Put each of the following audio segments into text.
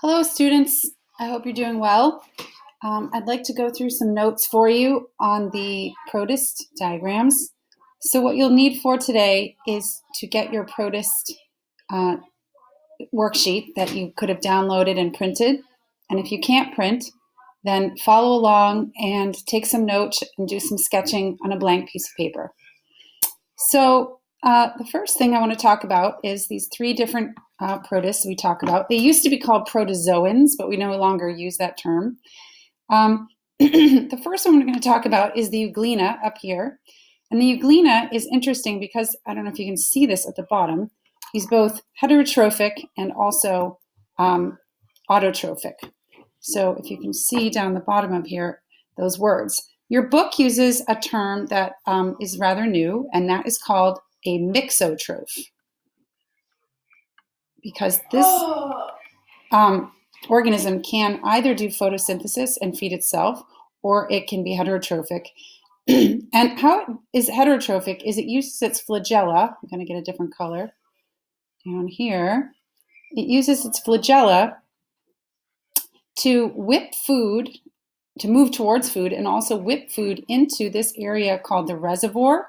Hello, students. I hope you're doing well. I'd like to go through some notes for you on the Protist diagrams. So what you'll need for today is to get your Protist worksheet that you could have downloaded and printed. And if you can't print, then follow along and take some notes and do some sketching on a blank piece of paper. So the first thing I want to talk about is these three different protists we talk about. They used to be called protozoans, but we no longer use that term. The first one we're going to talk about is the euglena up here. And the euglena is interesting because, I don't know if you can see this at the bottom, he's both heterotrophic and also autotrophic. So if you can see down the bottom of here, those words. Your book uses a term that is rather new, and that is called a mixotroph. Because this organism can either do photosynthesis and feed itself, or it can be heterotrophic. And how it is heterotrophic is it uses its flagella. I'm going to get a different color down here. It uses its flagella to whip food, to move towards food, and also whip food into this area called the reservoir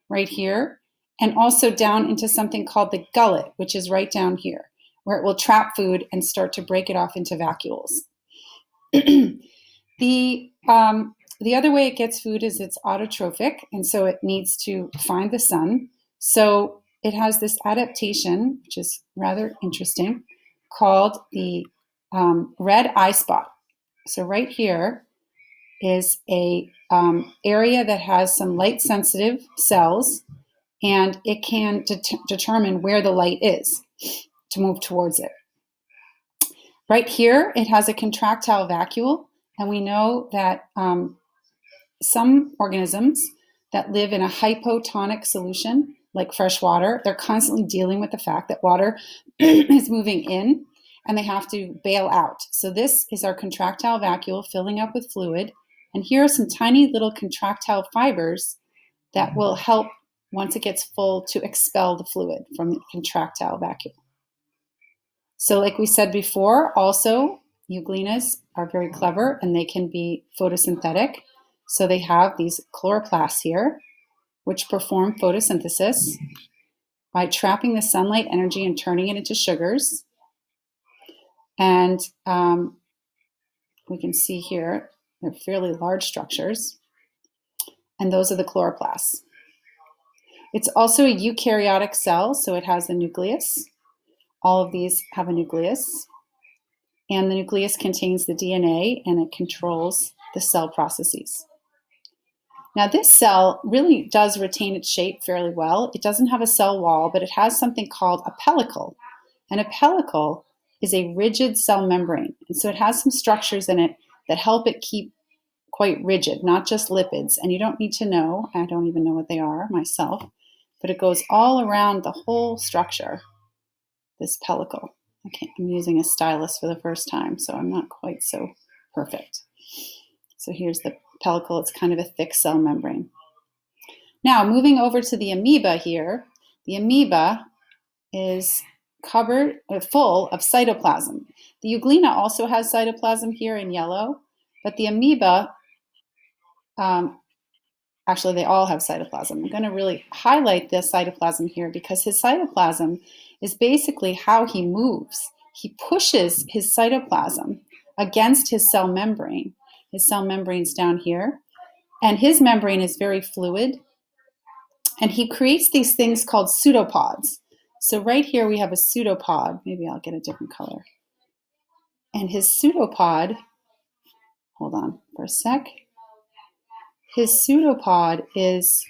right here, and also down into something called the gullet, which is right down here, where it will trap food and start to break it off into vacuoles. The other way it gets food is it's autotrophic, and so it needs to find the sun. So it has this adaptation, which is rather interesting, called the red eye spot. So right here is a area that has some light-sensitive cells, and it can determine where the light is to move towards it. Right here, it has a contractile vacuole, and we know that some organisms that live in a hypotonic solution, like fresh water, they're constantly dealing with the fact that water is moving in, and they have to bail out. So this is our contractile vacuole filling up with fluid, and here are some tiny little contractile fibers that will help, once it gets full, to expel the fluid from the contractile vacuole. So like we said before, also, euglenas are very clever and they can be photosynthetic. So they have these chloroplasts here, which perform photosynthesis by trapping the sunlight energy and turning it into sugars. And we can see here, they're fairly large structures. And those are the chloroplasts. It's also a eukaryotic cell, so it has a nucleus. All of these have a nucleus. And the nucleus contains the DNA, and it controls the cell processes. Now this cell really does retain its shape fairly well. It doesn't have a cell wall, but it has something called a pellicle. And a pellicle is a rigid cell membrane. And so it has some structures in it that help it keep quite rigid, not just lipids. And you don't need to know, I don't even know what they are myself, but it goes all around the whole structure, this pellicle. Okay, I'm using a stylus for the first time, so I'm not quite so perfect. So here's the pellicle. It's kind of a thick cell membrane. Now, moving over to the amoeba here, the amoeba is covered, full of cytoplasm. The euglena also has cytoplasm here in yellow, but the amoeba, actually they all have cytoplasm. I'm going to really highlight this cytoplasm here because his cytoplasm is basically how he moves. He pushes his cytoplasm against his cell membrane. His cell membrane's down here, and his membrane is very fluid, and he creates these things called pseudopods. So right here we have a pseudopod. Maybe I'll get a different color. And his pseudopod, hold on for a sec. His pseudopod is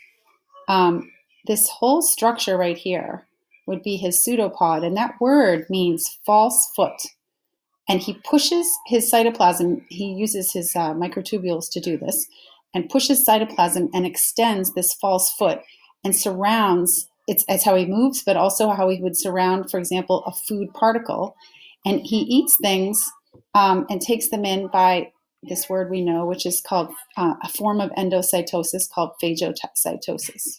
this whole structure right here would be his pseudopod, and that word means false foot. And he pushes his cytoplasm, he uses his microtubules to do this, and pushes cytoplasm and extends this false foot and surrounds, it's how he moves, but also how he would surround, for example, a food particle. And he eats things and takes them in by this word we know, which is called a form of endocytosis called phagocytosis.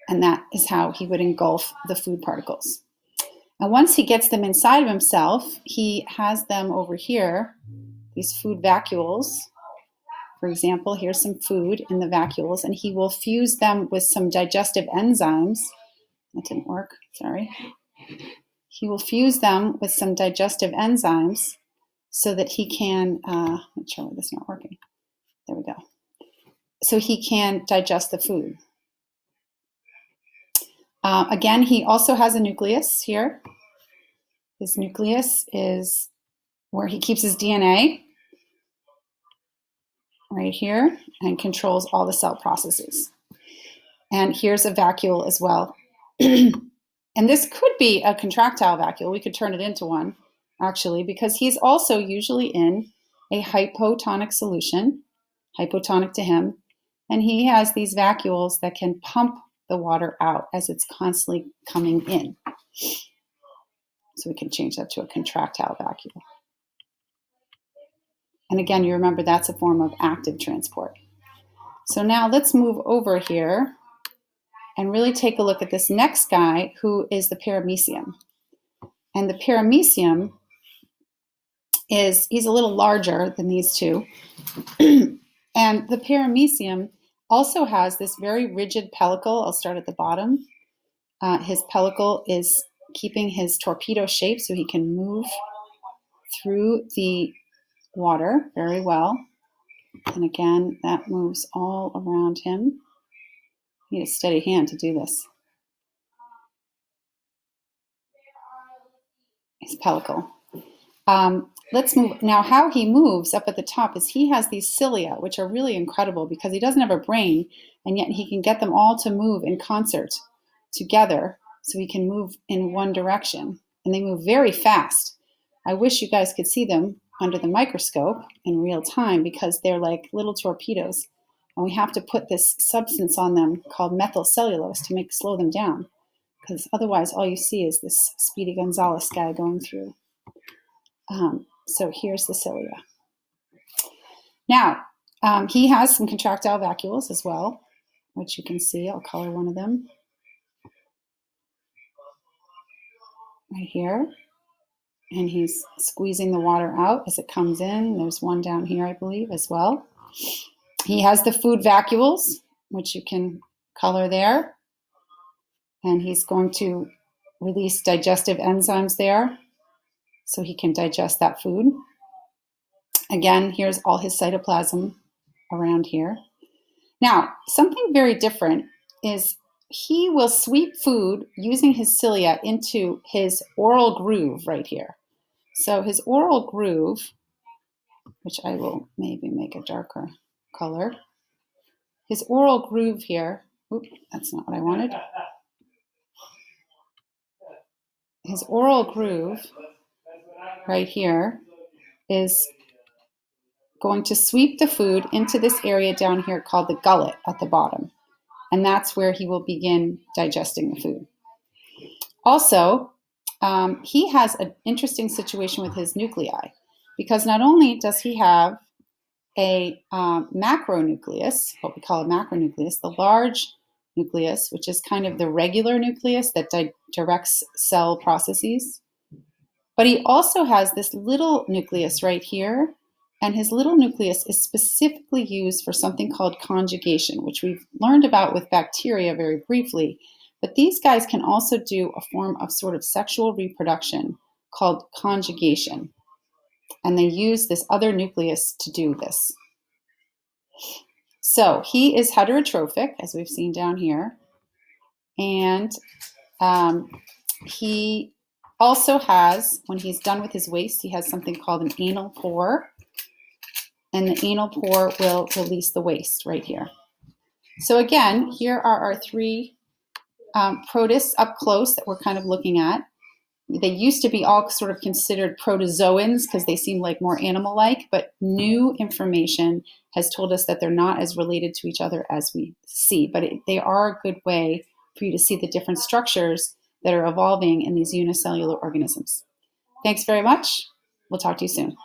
And that is how he would engulf the food particles. And once he gets them inside of himself, he has them over here, these food vacuoles. For example, here's some food in the vacuoles, and he will fuse them with some digestive enzymes. That didn't work, sorry. He will fuse them with some digestive enzymes so that he can, let's show this not working. There we go. So he can digest the food. Again, he also has a nucleus here. His nucleus is where he keeps his DNA, right here, and controls all the cell processes. And here's a vacuole as well. And this could be a contractile vacuole. We could turn it into one, actually, because he's also usually in a hypotonic solution, hypotonic to him, and he has these vacuoles that can pump the water out as it's constantly coming in. So we can change that to a contractile vacuole. And again, you remember that's a form of active transport. So now let's move over here and really take a look at this next guy, who is the paramecium. And the paramecium he's a little larger than these two. And the paramecium also has this very rigid pellicle. I'll start at the bottom. His pellicle is keeping his torpedo shape so he can move through the water very well. And again, that moves all around him. You need a steady hand to do this. His pellicle. Let's move. Now, how he moves up at the top is he has these cilia, which are really incredible because he doesn't have a brain, and yet he can get them all to move in concert together so he can move in one direction. And they move very fast. I wish you guys could see them under the microscope in real time because they're like little torpedoes. And we have to put this substance on them called methylcellulose to slow them down, because otherwise all you see is this Speedy Gonzales guy going through. So here's the cilia. Now, he has some contractile vacuoles as well, which you can see. I'll color one of them right here. And he's squeezing the water out as it comes in. There's one down here, I believe, as well. He has the food vacuoles, which you can color there. And he's going to release digestive enzymes there so he can digest that food. Again, here's all his cytoplasm around here. Now, something very different is he will sweep food using his cilia into his oral groove right here. So his oral groove, which I will maybe make a darker color. His oral groove here, that's not what I wanted. His oral groove right here is going to sweep the food into this area down here called the gullet at the bottom. And that's where he will begin digesting the food. Also, he has an interesting situation with his nuclei, because not only does he have a macronucleus, what we call a macronucleus, the large nucleus, which is kind of the regular nucleus that directs cell processes, but he also has this little nucleus right here, and his little nucleus is specifically used for something called conjugation, which we've learned about with bacteria very briefly. But these guys can also do a form of sort of sexual reproduction called conjugation. And they use this other nucleus to do this. So he is heterotrophic, as we've seen down here. And he also has, when he's done with his waste, he has something called an anal pore. And the anal pore will release the waste right here. So again, here are our three protists up close that we're kind of looking at. They used to be all sort of considered protozoans because they seem like more animal-like, but new information has told us that they're not as related to each other as we see. But they are a good way for you to see the different structures that are evolving in these unicellular organisms. Thanks very much. We'll talk to you soon.